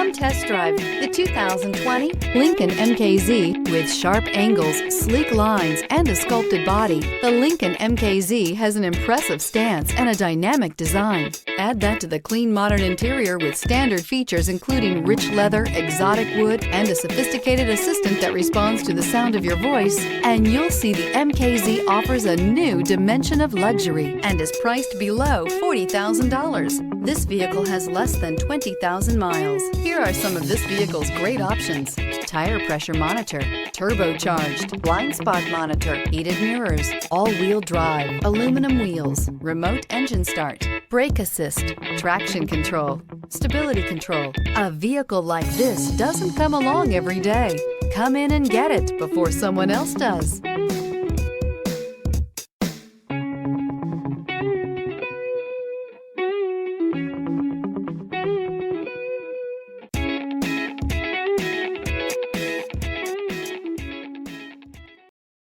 Come test drive the 2020 Lincoln MKZ. With sharp angles, sleek lines, and a sculpted body, the Lincoln MKZ has an impressive stance and a dynamic design. Add that to the clean modern interior with standard features including rich leather, exotic wood, and a sophisticated assistant that responds to the sound of your voice, and you'll see the MKZ offers a new dimension of luxury and is priced below $40,000. This vehicle has less than 20,000 miles. Here are some of this vehicle's great options: tire pressure monitor, turbocharged, blind spot monitor, heated mirrors, all-wheel drive, aluminum wheels, remote engine start, brake assist, traction control, stability control. A vehicle like this doesn't come along every day. Come in and get it before someone else does.